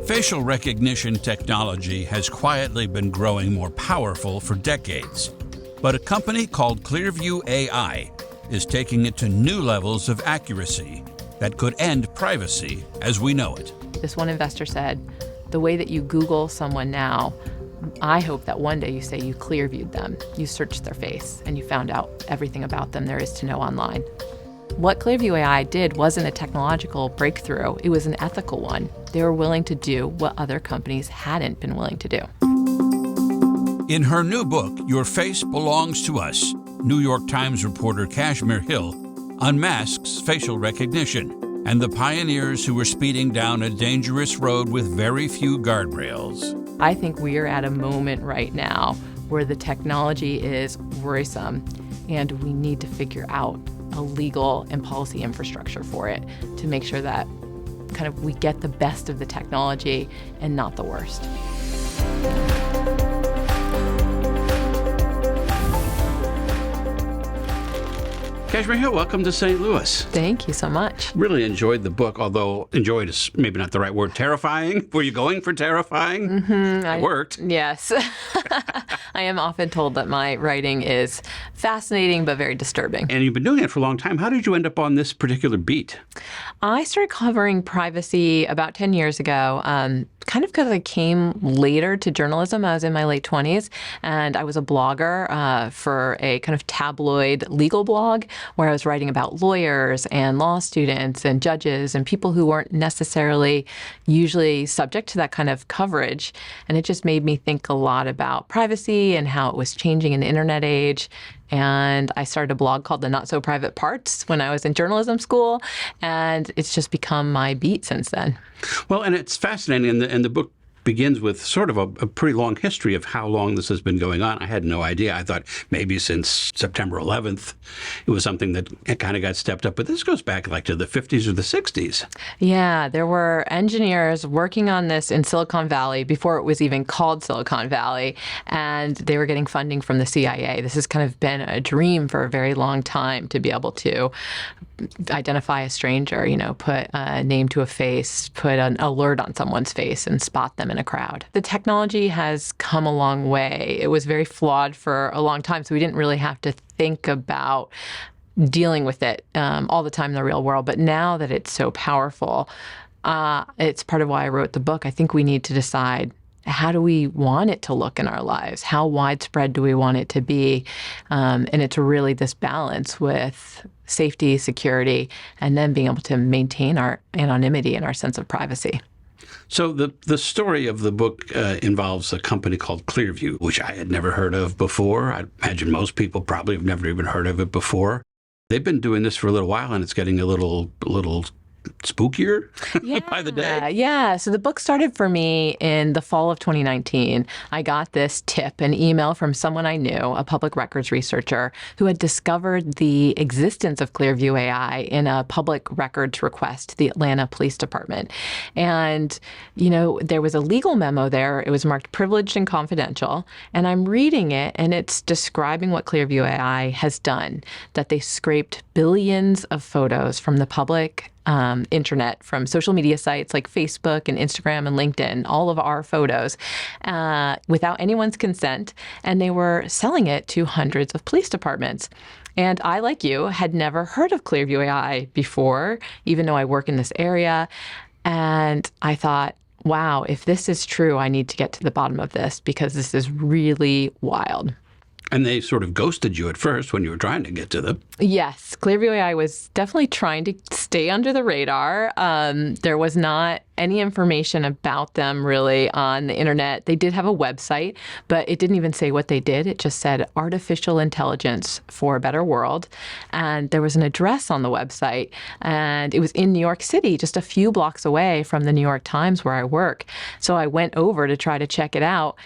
Facial recognition technology has quietly been growing more powerful for decades. But a company called Clearview AI is taking it to new levels of accuracy that could end privacy as we know it. This one investor said, the way that you Google someone now, I hope that one day you say you Clearviewed them, you searched their face, and you found out everything about them there is to know online. What Clearview AI did wasn't a technological breakthrough, it was an ethical one. They were willing to do what other companies hadn't been willing to do. In her new book, Your Face Belongs to Us, New York Times reporter Kashmir Hill unmasks facial recognition and the pioneers who were speeding down a dangerous road with very few guardrails. I think we are at a moment right now where the technology is worrisome, and we need to figure out a legal and policy infrastructure for it to make sure that we get the best of the technology and not the worst. Kashmir Hill, welcome to St. Louis. Thank you so much. Really enjoyed the book, although enjoyed is maybe not the right word. Terrifying? Were you going for terrifying? Mm-hmm. It worked. Yes. I am often told that my writing is fascinating but very disturbing. And you've been doing it for a long time. How did you end up on this particular beat? I started covering privacy about 10 years ago, kind of because I came later to journalism. I was in my late 20s, and I was a blogger for a kind of tabloid legal blog where I was writing about lawyers and law students and judges and people who weren't necessarily usually subject to that kind of coverage. And it just made me think a lot about privacy and how it was changing in the internet age. And I started a blog called The Not So Private Parts when I was in journalism school, and it's just become my beat since then. Well, and it's fascinating, and the book begins with sort of a pretty long history of how long this has been going on. I had no idea. I thought maybe since September 11th, it was something that kind of got stepped up. But this goes back like to the 50s or the 60s. Yeah, there were engineers working on this in Silicon Valley before it was even called Silicon Valley, and they were getting funding from the CIA. This has kind of been a dream for a very long time to be able to identify a stranger, put a name to a face, put an alert on someone's face and spot them in a crowd. The technology has come a long way. It was very flawed for a long time, so we didn't really have to think about dealing with it all the time in the real world. But now that it's so powerful, it's part of why I wrote the book. I think we need to decide, how do we want it to look in our lives? How widespread do we want it to be? And it's really this balance with safety, security, and then being able to maintain our anonymity and our sense of privacy. So the story of the book involves a company called Clearview, which I had never heard of before. I imagine most people probably have never even heard of it before. They've been doing this for a little while, and it's getting a little spookier by the day. Yeah. So the book started for me in the fall of 2019. I got this tip, an email from someone I knew, a public records researcher, who had discovered the existence of Clearview AI in a public records request to the Atlanta Police Department. And, there was a legal memo there. It was marked privileged and confidential. And I'm reading it, and it's describing what Clearview AI has done, that they scraped billions of photos from the public internet, from social media sites like Facebook and Instagram and LinkedIn, all of our photos, without anyone's consent, and they were selling it to hundreds of police departments. And I, like you, had never heard of Clearview AI before, even though I work in this area. And I thought, wow, if this is true, I need to get to the bottom of this, because this is really wild. And they sort of ghosted you at first when you were trying to get to them. Yes, Clearview AI was definitely trying to stay under the radar. There was not any information about them really on the internet. They did have a website, but it didn't even say what they did. It just said artificial intelligence for a better world. And there was an address on the website, and it was in New York City, just a few blocks away from the New York Times where I work. So I went over to try to check it out.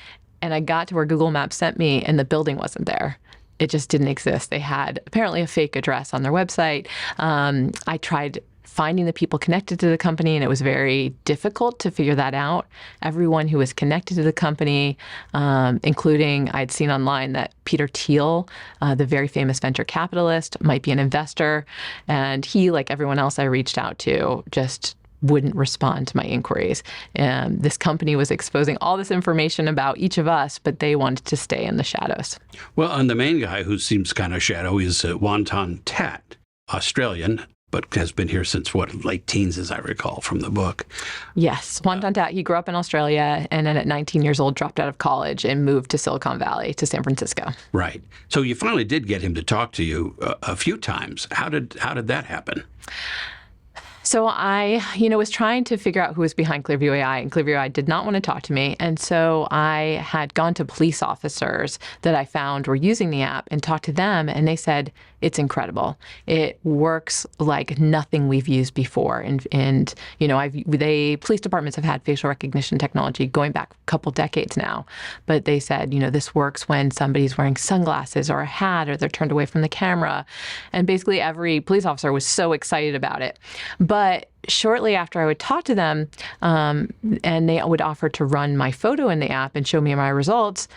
And I got to where Google Maps sent me, and the building wasn't there. It just didn't exist. They had apparently a fake address on their website. I tried finding the people connected to the company, and it was very difficult to figure that out. Everyone who was connected to the company, including, I'd seen online that Peter Thiel, the very famous venture capitalist, might be an investor. And he, like everyone else I reached out to, just wouldn't respond to my inquiries. This company was exposing all this information about each of us, but they wanted to stay in the shadows. Well, and the main guy who seems kind of shadowy is Wonton Tat, Australian, but has been here since, late teens, as I recall from the book. Yes. Wonton Tat, he grew up in Australia and then at 19 years old dropped out of college and moved to Silicon Valley, to San Francisco. Right. So you finally did get him to talk to you a few times. How did that happen? So I, was trying to figure out who was behind Clearview AI, and Clearview AI did not want to talk to me. And so I had gone to police officers that I found were using the app and talked to them, and they said, it's incredible. It works like nothing we've used before. And police departments have had facial recognition technology going back a couple decades now. But they said, this works when somebody's wearing sunglasses or a hat or they're turned away from the camera. And basically every police officer was so excited about it. But shortly after I would talk to them, and they would offer to run my photo in the app and show me my results,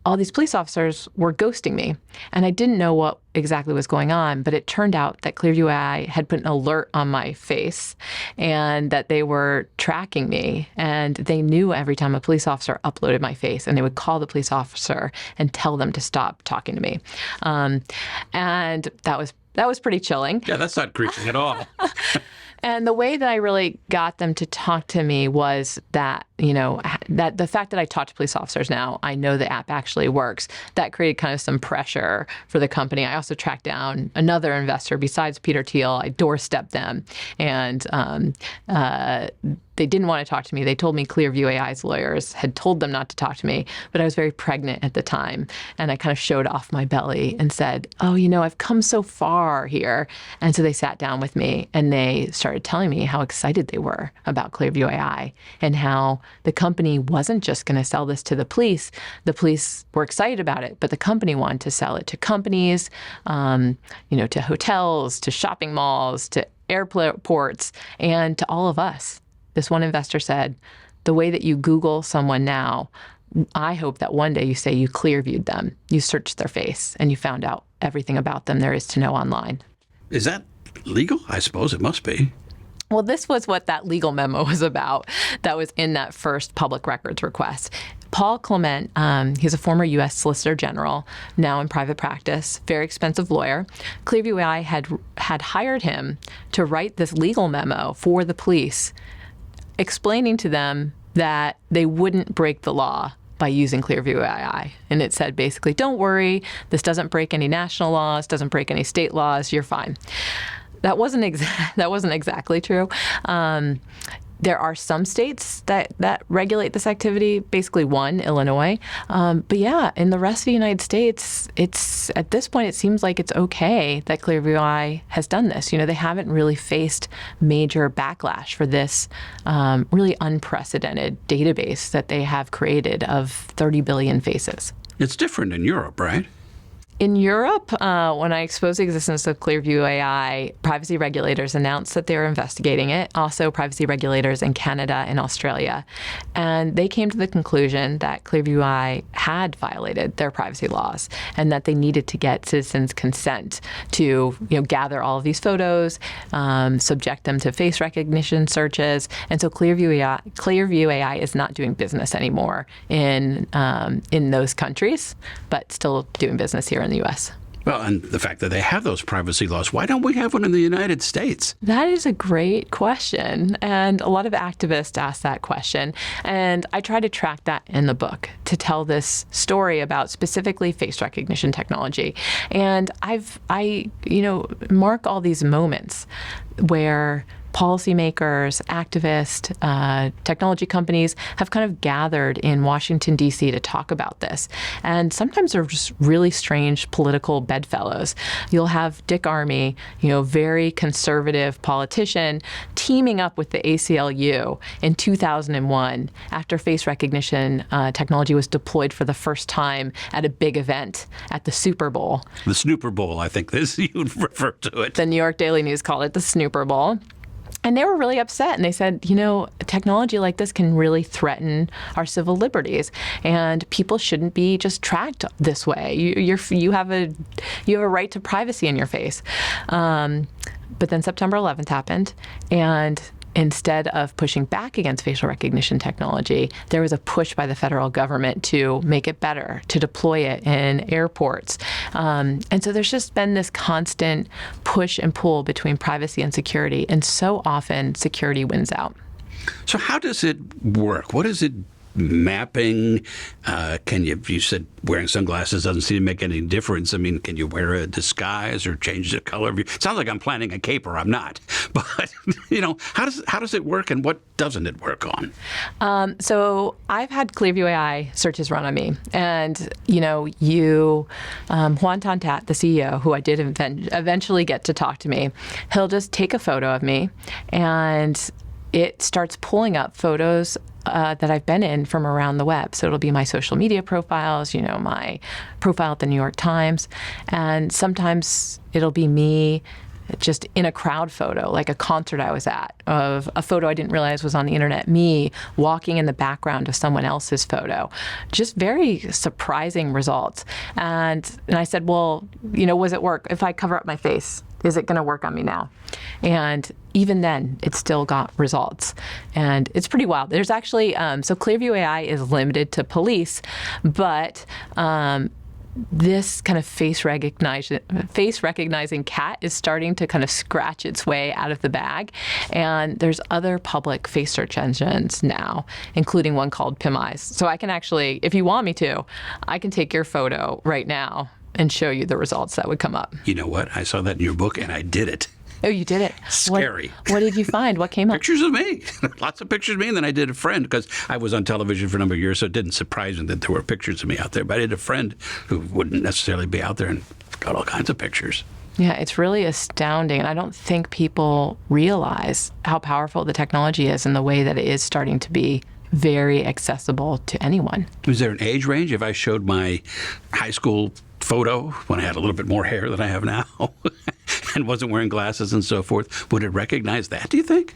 all these police officers were ghosting me. And I didn't know what exactly was going on, but it turned out that Clearview AI had put an alert on my face and that they were tracking me. And they knew every time a police officer uploaded my face, and they would call the police officer and tell them to stop talking to me. And that was pretty chilling. Yeah, that's not creepy at all. And the way that I really got them to talk to me was that, that the fact that I talk to police officers now, I know the app actually works. That created kind of some pressure for the company. I also tracked down another investor besides Peter Thiel. I doorstepped them, and they didn't want to talk to me. They told me Clearview AI's lawyers had told them not to talk to me, but I was very pregnant at the time. And I kind of showed off my belly and said, I've come so far here. And so they sat down with me and they started telling me how excited they were about Clearview AI and how the company wasn't just going to sell this to the police. The police were excited about it, but the company wanted to sell it to companies, to hotels, to shopping malls, to airports, and to all of us. This one investor said, the way that you Google someone now, I hope that one day you say you Clearviewed them, you searched their face, and you found out everything about them there is to know online. Is that legal? I suppose it must be. Well, this was what that legal memo was about that was in that first public records request. Paul Clement, he's a former U.S. Solicitor General, now in private practice, very expensive lawyer. Clearview AI had hired him to write this legal memo for the police, explaining to them that they wouldn't break the law by using Clearview AI. And it said basically, don't worry, this doesn't break any national laws, doesn't break any state laws, you're fine. That wasn't exactly true. There are some states that regulate this activity, basically one, Illinois. But yeah, in the rest of the United States, at this point, it seems like it's okay that Clearview AI has done this. They haven't really faced major backlash for this really unprecedented database that they have created of 30 billion faces. It's different in Europe, right? In Europe, when I exposed the existence of Clearview AI, privacy regulators announced that they were investigating it, also privacy regulators in Canada and Australia. And they came to the conclusion that Clearview AI had violated their privacy laws and that they needed to get citizens' consent to gather all of these photos, subject them to face recognition searches. And so Clearview AI is not doing business anymore in those countries, but still doing business here in the U.S. Well, and the fact that they have those privacy laws, why don't we have one in the United States? That is a great question. And a lot of activists ask that question. And I try to track that in the book to tell this story about specifically face recognition technology. And I mark all these moments where policymakers, activists, technology companies have kind of gathered in Washington, D.C. to talk about this. And sometimes they're just really strange political bedfellows. You'll have Dick Armey, very conservative politician, teaming up with the ACLU in 2001 after face recognition technology was deployed for the first time at a big event at the Super Bowl. The Snooper Bowl, I think you'd refer to it. The New York Daily News called it the Snooper Bowl. And they were really upset, and they said, technology like this can really threaten our civil liberties, and people shouldn't be just tracked this way. You have a right to privacy in your face. But then September 11th happened, and instead of pushing back against facial recognition technology, there was a push by the federal government to make it better, to deploy it in airports. And so there's just been this constant push and pull between privacy and security. And so often security wins out. So how does it work? What is it mapping? You said wearing sunglasses doesn't seem to make any difference. I mean, can you wear a disguise or change the color of your... It sounds like I'm planning a cape, or I'm not. But, how does it work, and what doesn't it work on? So I've had Clearview AI searches run on me. And, Juan Tontat, the CEO, who I did eventually get to talk to me, he'll just take a photo of me, and it starts pulling up photos that I've been in from around the web. So it'll be my social media profiles, my profile at the New York Times. And sometimes it'll be me just in a crowd photo, like a concert I was at, of a photo I didn't realize was on the internet, me walking in the background of someone else's photo. Just very surprising results. And I said, well, was it work? If I cover up my face, is it going to work on me now? And even then, it still got results. And it's pretty wild. There's actually, so Clearview AI is limited to police, but this kind of face recognizing cat is starting to kind of scratch its way out of the bag. And there's other public face search engines now, including one called PimEyes. So I can actually, if you want me to, I can take your photo right now and show you the results that would come up. You know what? I saw that in your book, and I did it. Oh, you did it? Scary. What did you find? What came up? Pictures of me. Lots of pictures of me. And then I did a friend, because I was on television for a number of years, so it didn't surprise me that there were pictures of me out there. But I did a friend who wouldn't necessarily be out there, and got all kinds of pictures. Yeah, it's really astounding. And I don't think people realize how powerful the technology is and the way that it is starting to be very accessible to anyone. Was there an age range? If I showed my high school photo when I had a little bit more hair than I have now and wasn't wearing glasses and so forth, would it recognize that, do you think?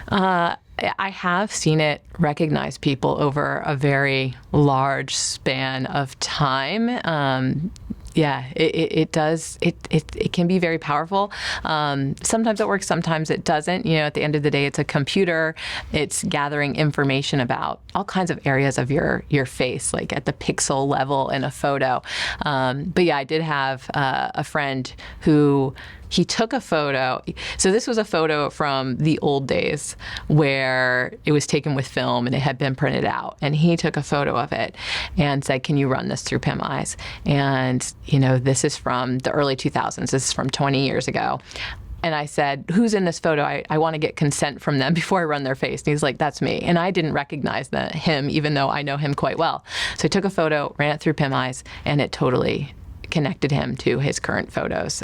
I have seen it recognize people over a very large span of time. Yeah, it does. It can be very powerful. Sometimes it works, sometimes it doesn't. At the end of the day, it's a computer. It's gathering information about all kinds of areas of your face, like at the pixel level in a photo. But yeah, I did have a friend who he took a photo. So this was a photo from the old days where it was taken with film and it had been printed out. And he took a photo of it and said, can you run this through PimEyes? And, this is from the early 2000s. This is from 20 years ago. And I said, who's in this photo? I want to get consent from them before I run their face. And he's like, that's me. And I didn't recognize him, even though I know him quite well. So I took a photo, ran it through PimEyes, and it totally connected him to his current photos.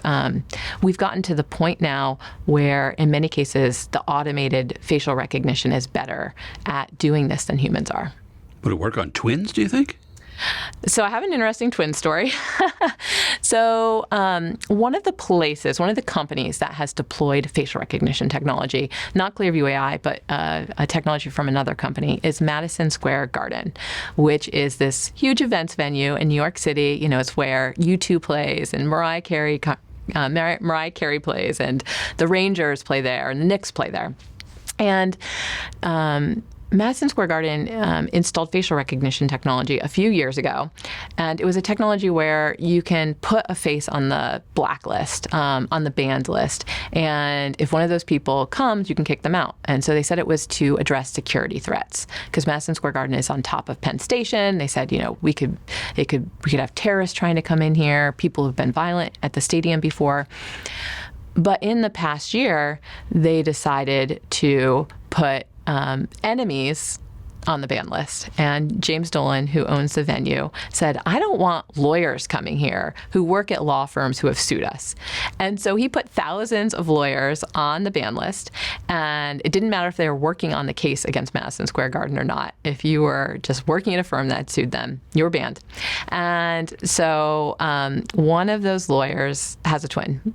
We've gotten to the point now where, in many cases, the automated facial recognition is better at doing this than humans are. Would it work on twins, do you think? So I have an interesting twin story. So one of the companies that has deployed facial recognition technology, not Clearview AI, but a technology from another company, is Madison Square Garden, which is this huge events venue in New York City. It's where U2 plays and Mariah Carey plays, and the Rangers play there, and the Knicks play there. And Madison Square Garden installed facial recognition technology a few years ago, and it was a technology where you can put a face on the blacklist, on the banned list, and if one of those people comes, you can kick them out. And so they said it was to address security threats, because Madison Square Garden is on top of Penn Station. They said, we could have terrorists trying to come in here. People have been violent at the stadium before. But in the past year, they decided to put enemies on the ban list. And James Dolan, who owns the venue, said, I don't want lawyers coming here who work at law firms who have sued us. And so he put thousands of lawyers on the ban list. And it didn't matter if they were working on the case against Madison Square Garden or not. If you were just working at a firm that sued them, you were banned. And so one of those lawyers has a twin.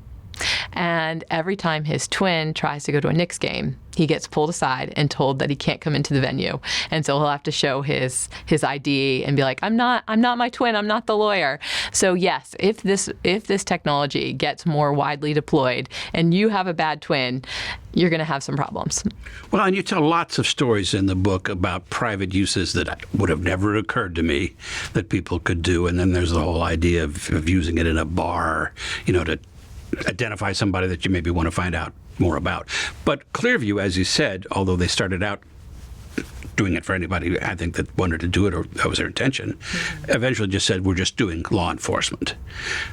And every time his twin tries to go to a Knicks game, he gets pulled aside and told that he can't come into the venue. And so he'll have to show his ID and be like, I'm not my twin, I'm not the lawyer. So yes, if this technology gets more widely deployed and you have a bad twin, you're going to have some problems. Well, and you tell lots of stories in the book about private uses that would have never occurred to me that people could do. And then there's the whole idea of using it in a bar, to identify somebody that you maybe want to find out more about. But Clearview, as you said, although they started out doing it for anybody, I think, that wanted to do it, or that was their intention, eventually just said, we're just doing law enforcement.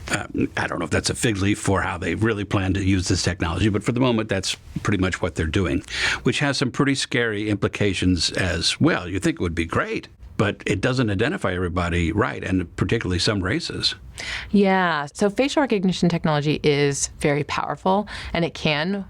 I don't know if that's a fig leaf for how they really plan to use this technology, but for the moment, that's pretty much what they're doing, which has some pretty scary implications as well. You think it would be great, but it doesn't identify everybody right, and particularly some races. Yeah, so facial recognition technology is very powerful, and it can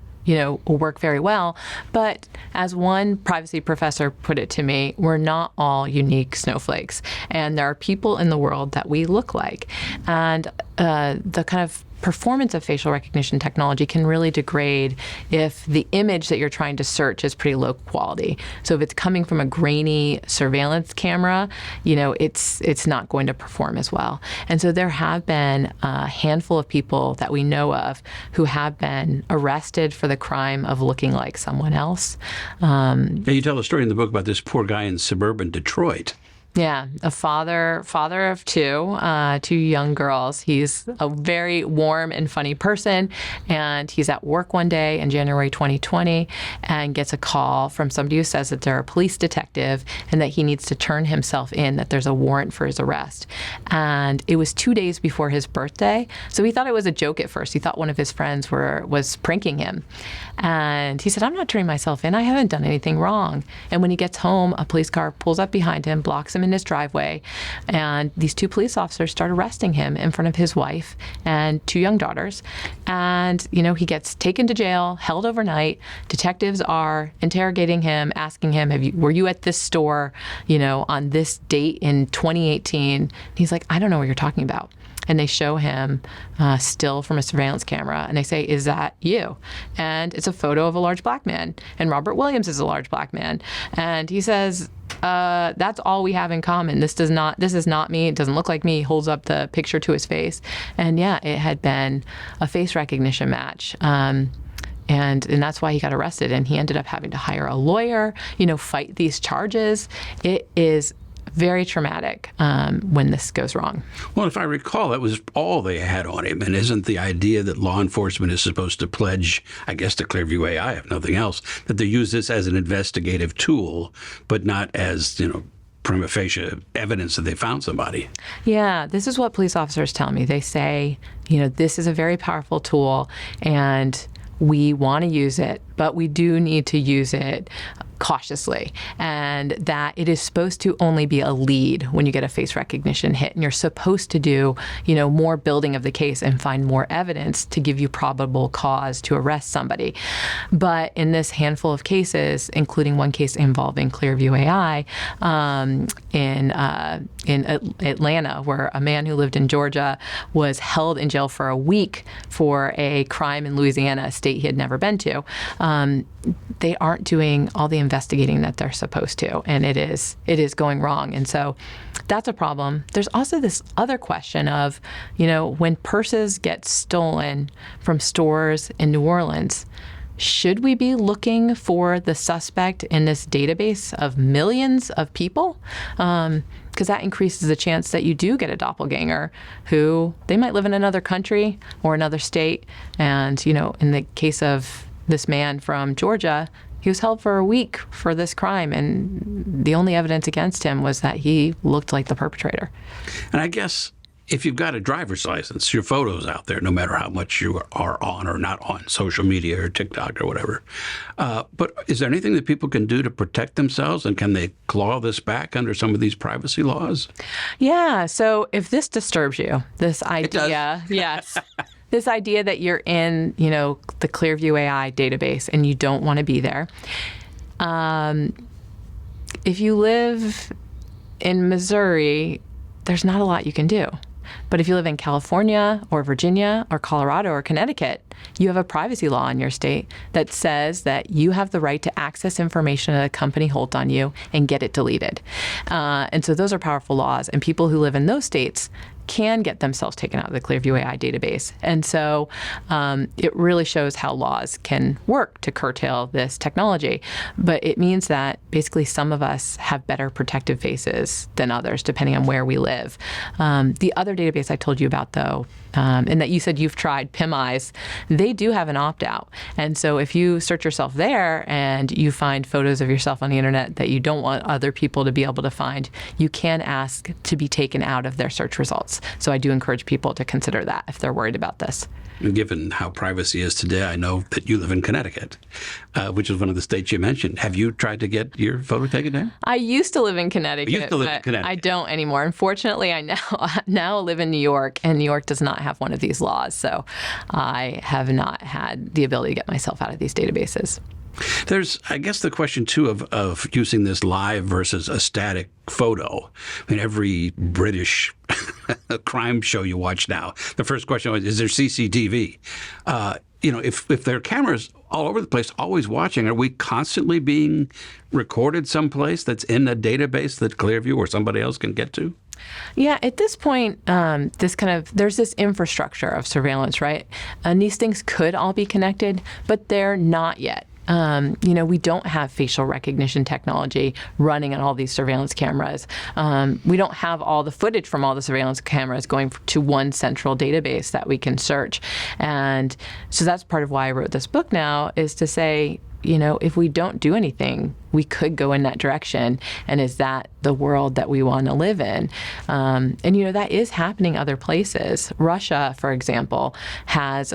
work very well. But as one privacy professor put it to me, we're not all unique snowflakes. And there are people in the world that we look like. And the kind of performance of facial recognition technology can really degrade if the image that you're trying to search is pretty low quality. So if it's coming from a grainy surveillance camera, it's not going to perform as well. And so there have been a handful of people that we know of who have been arrested for the crime of looking like someone else. You tell a story in the book about this poor guy in suburban Detroit. Yeah, a father of two young girls. He's a very warm and funny person, and he's at work one day in January 2020 and gets a call from somebody who says that they're a police detective and that he needs to turn himself in, that there's a warrant for his arrest. And it was 2 days before his birthday, so he thought it was a joke at first. He thought one of his friends was pranking him. And he said, I'm not turning myself in. I haven't done anything wrong. And when he gets home, a police car pulls up behind him, blocks him in his driveway, and these two police officers start arresting him in front of his wife and two young daughters. And he gets taken to jail, held overnight. Detectives are interrogating him, asking him, were you at this store on this date in 2018? He's like, I don't know what you're talking about. And they show him still from a surveillance camera, and they say, is that you? And it's a photo of a large black man, and Robert Williams is a large black man. And he says, that's all we have in common. This is not me. It doesn't look like me. He holds up the picture to his face. And yeah, it had been a face recognition match. And that's why he got arrested. And he ended up having to hire a lawyer, fight these charges. It is very traumatic when this goes wrong. Well, if I recall, that was all they had on him. And isn't the idea that law enforcement is supposed to pledge, I guess, to Clearview AI, if nothing else, that they use this as an investigative tool, but not as, prima facie evidence that they found somebody? Yeah, this is what police officers tell me. They say, this is a very powerful tool, and we want to use it, but we do need to use it cautiously, and that it is supposed to only be a lead when you get a face recognition hit, and you're supposed to do more building of the case and find more evidence to give you probable cause to arrest somebody. But in this handful of cases, including one case involving Clearview AI in Atlanta, where a man who lived in Georgia was held in jail for a week for a crime in Louisiana, a state he had never been to, they aren't doing all the investigating that they're supposed to, and it is going wrong. And so that's a problem. There's also this other question of, when purses get stolen from stores in New Orleans, should we be looking for the suspect in this database of millions of people? Because that increases the chance that you do get a doppelganger who, they might live in another country or another state. And, in the case of this man from Georgia, he was held for a week for this crime, and the only evidence against him was that he looked like the perpetrator. And I guess if you've got a driver's license, your photo's out there, no matter how much you are on or not on social media or TikTok or whatever. But is there anything that people can do to protect themselves, and can they claw this back under some of these privacy laws? Yeah. So if this disturbs you, this idea, yes. This idea that you're in, the Clearview AI database and you don't want to be there. If you live in Missouri, there's not a lot you can do. But if you live in California or Virginia or Colorado or Connecticut, you have a privacy law in your state that says that you have the right to access information that a company holds on you and get it deleted. And so those are powerful laws. And people who live in those states can get themselves taken out of the Clearview AI database. And so it really shows how laws can work to curtail this technology. But it means that basically some of us have better protective faces than others, depending on where we live. The other database I told you about, though, and that you said you've tried, PimEyes, they do have an opt-out. And so if you search yourself there and you find photos of yourself on the internet that you don't want other people to be able to find, you can ask to be taken out of their search results. So I do encourage people to consider that if they're worried about this. Given how privacy is today, I know that you live in Connecticut, which is one of the states you mentioned. Have you tried to get your photo taken down? I used to live in Connecticut, but I don't anymore. Unfortunately, I now live in New York, and New York does not have one of these laws. So I have not had the ability to get myself out of these databases. There's, I guess, the question, too, of using this live versus a static photo. I mean, every British crime show you watch now, the first question is there CCTV? If there are cameras all over the place, always watching, are we constantly being recorded someplace that's in a database that Clearview or somebody else can get to? Yeah, at this point, there's this infrastructure of surveillance, right? And these things could all be connected, but they're not yet. We don't have facial recognition technology running on all these surveillance cameras. We don't have all the footage from all the surveillance cameras going to one central database that we can search. And so that's part of why I wrote this book now, is to say, if we don't do anything, we could go in that direction. And is that the world that we want to live in? That is happening other places. Russia, for example, has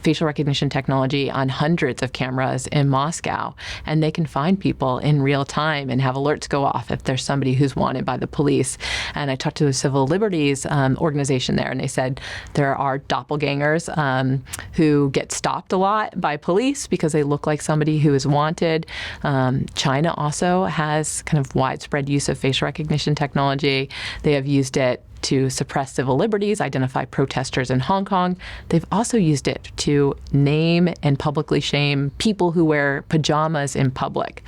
facial recognition technology on hundreds of cameras in Moscow, and they can find people in real time and have alerts go off if there's somebody who's wanted by the police. And I talked to a civil liberties organization there, and they said there are doppelgangers who get stopped a lot by police because they look like somebody who is wanted. China also has kind of widespread use of facial recognition technology. They have used it to suppress civil liberties, identify protesters in Hong Kong. They've also used it to name and publicly shame people who wear pajamas in public.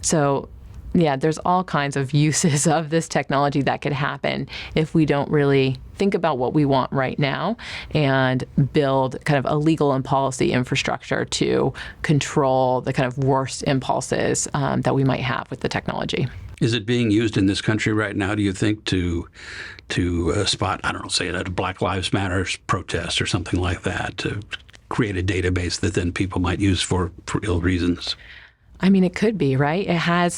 So yeah, there's all kinds of uses of this technology that could happen if we don't really think about what we want right now and build kind of a legal and policy infrastructure to control the kind of worst impulses that we might have with the technology. Is it being used in this country right now, do you think, to spot, say a Black Lives Matter protest or something like that, to create a database that then people might use for ill reasons? I mean, it could be, right?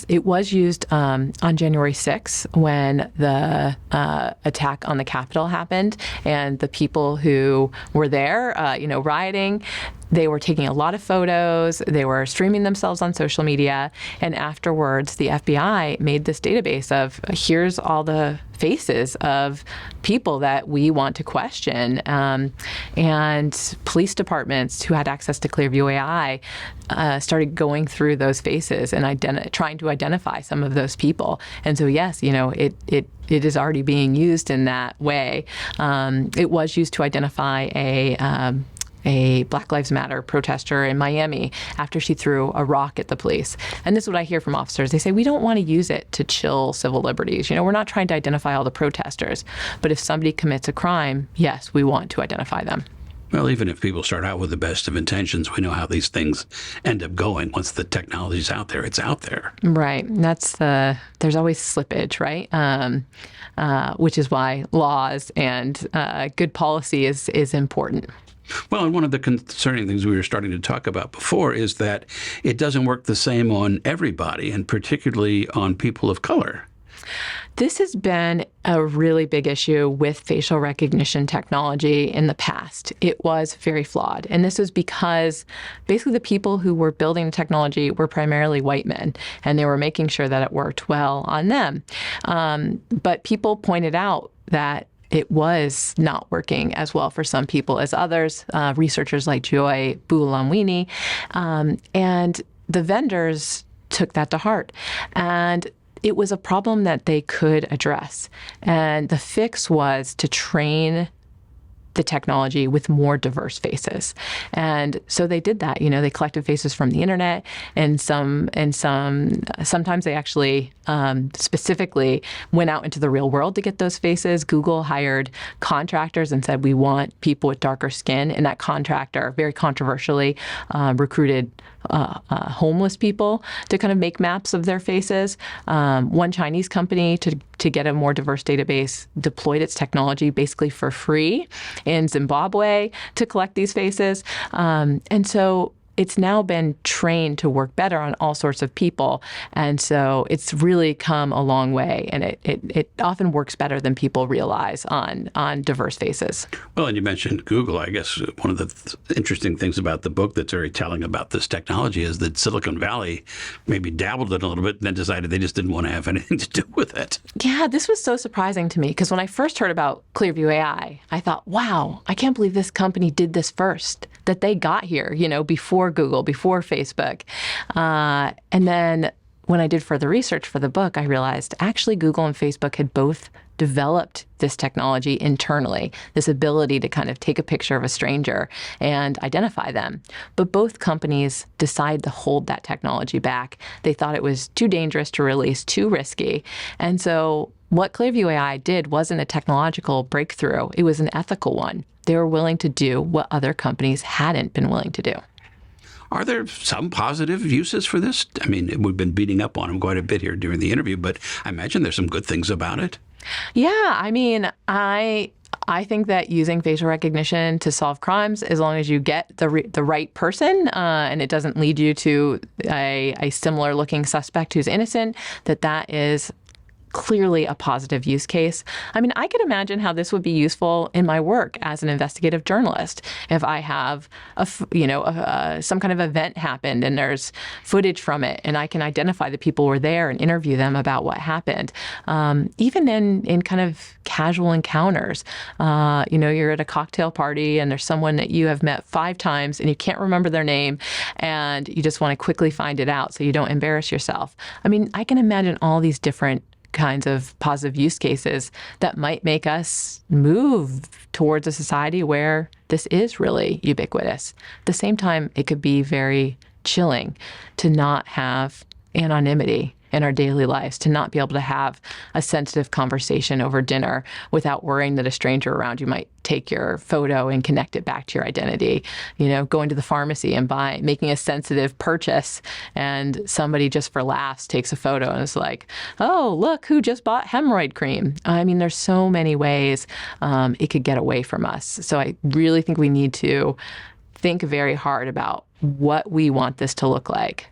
It was used on January 6th when the attack on the Capitol happened, and the people who were there, rioting, they were taking a lot of photos, they were streaming themselves on social media, and afterwards the FBI made this database of here's all the faces of people that we want to question. And police departments who had access to Clearview AI started going through those faces and trying to identify some of those people. And so, yes, it is already being used in that way. It was used to identify a Black Lives Matter protester in Miami after she threw a rock at the police. And this is what I hear from officers. They say, we don't want to use it to chill civil liberties. We're not trying to identify all the protesters. But if somebody commits a crime, yes, we want to identify them. Well, even if people start out with the best of intentions, we know how these things end up going. Once the technology's out there, it's out there. Right. There's always slippage, right? Which is why laws and good policy is important. Well, and one of the concerning things we were starting to talk about before is that it doesn't work the same on everybody, and particularly on people of color. This has been a really big issue with facial recognition technology in the past. It was very flawed. And this was because basically the people who were building the technology were primarily white men, and they were making sure that it worked well on them. But people pointed out that it was not working as well for some people as others, researchers like Joy Buolamwini, and the vendors took that to heart. And it was a problem that they could address. And the fix was to train the technology with more diverse faces. And so they did that. They collected faces from the internet, and sometimes they actually specifically went out into the real world to get those faces. Google hired contractors and said, we want people with darker skin. And that contractor, very controversially, recruited homeless people to kind of make maps of their faces. One Chinese company, to get a more diverse database, deployed its technology basically for free in Zimbabwe to collect these faces. And so it's now been trained to work better on all sorts of people. And so it's really come a long way. And it often works better than people realize on diverse faces. Well, and you mentioned Google. I guess one of the interesting things about the book that's very telling about this technology is that Silicon Valley maybe dabbled in it a little bit and then decided they just didn't want to have anything to do with it. Yeah, this was so surprising to me because when I first heard about Clearview AI, I thought, wow, I can't believe this company did this first, that they got here, before Google, before Facebook. And then when I did further research for the book, I realized actually Google and Facebook had both developed this technology internally, this ability to kind of take a picture of a stranger and identify them. But both companies decided to hold that technology back. They thought it was too dangerous to release, too risky. And so what Clearview AI did wasn't a technological breakthrough. It was an ethical one. They were willing to do what other companies hadn't been willing to do. Are there some positive uses for this? I mean, we've been beating up on them quite a bit here during the interview, but I imagine there's some good things about it. Yeah, I mean, I think that using facial recognition to solve crimes, as long as you get the right person and it doesn't lead you to a similar looking suspect who's innocent, that is clearly a positive use case. I mean, I could imagine how this would be useful in my work as an investigative journalist. If I have some kind of event happened and there's footage from it, and I can identify the people who were there and interview them about what happened. Even in kind of casual encounters, you're at a cocktail party and there's someone that you have met 5 times and you can't remember their name, and you just want to quickly find it out so you don't embarrass yourself. I mean, I can imagine all these different kinds of positive use cases that might make us move towards a society where this is really ubiquitous. At the same time, it could be very chilling to not have anonymity in our daily lives, to not be able to have a sensitive conversation over dinner without worrying that a stranger around you might take your photo and connect it back to your identity. Going to the pharmacy and making a sensitive purchase, and somebody just for laughs takes a photo and is like, oh, look who just bought hemorrhoid cream. I mean, there's so many ways it could get away from us. So I really think we need to think very hard about what we want this to look like.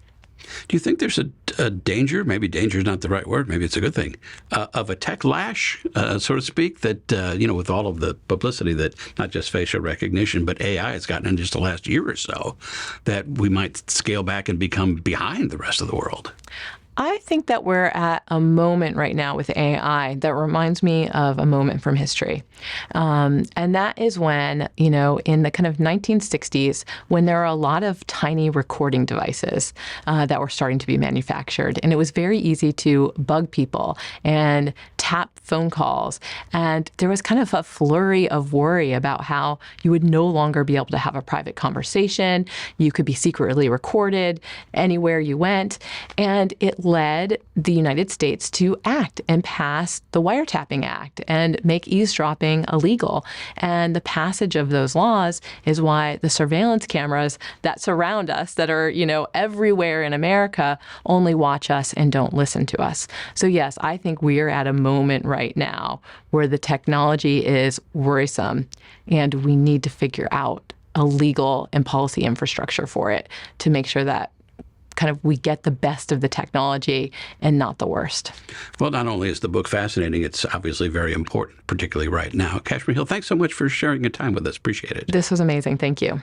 Do you think there's a danger, maybe danger is not the right word, maybe it's a good thing, of a tech lash, so to speak, that, with all of the publicity that not just facial recognition, but AI has gotten in just the last year or so, that we might scale back and become behind the rest of the world? I think that we're at a moment right now with AI that reminds me of a moment from history. And that is when, in the kind of 1960s, when there were a lot of tiny recording devices that were starting to be manufactured. And it was very easy to bug people and tap phone calls. And there was kind of a flurry of worry about how you would no longer be able to have a private conversation. You could be secretly recorded anywhere you went. And it led the United States to act and pass the Wiretapping Act and make eavesdropping illegal. And the passage of those laws is why the surveillance cameras that surround us, that are, everywhere in America, only watch us and don't listen to us. So yes, I think we're at a moment right now where the technology is worrisome, and we need to figure out a legal and policy infrastructure for it to make sure that kind of we get the best of the technology and not the worst. Well, not only is the book fascinating, it's obviously very important, particularly right now. Kashmir Hill, thanks so much for sharing your time with us. Appreciate it. This was amazing. Thank you.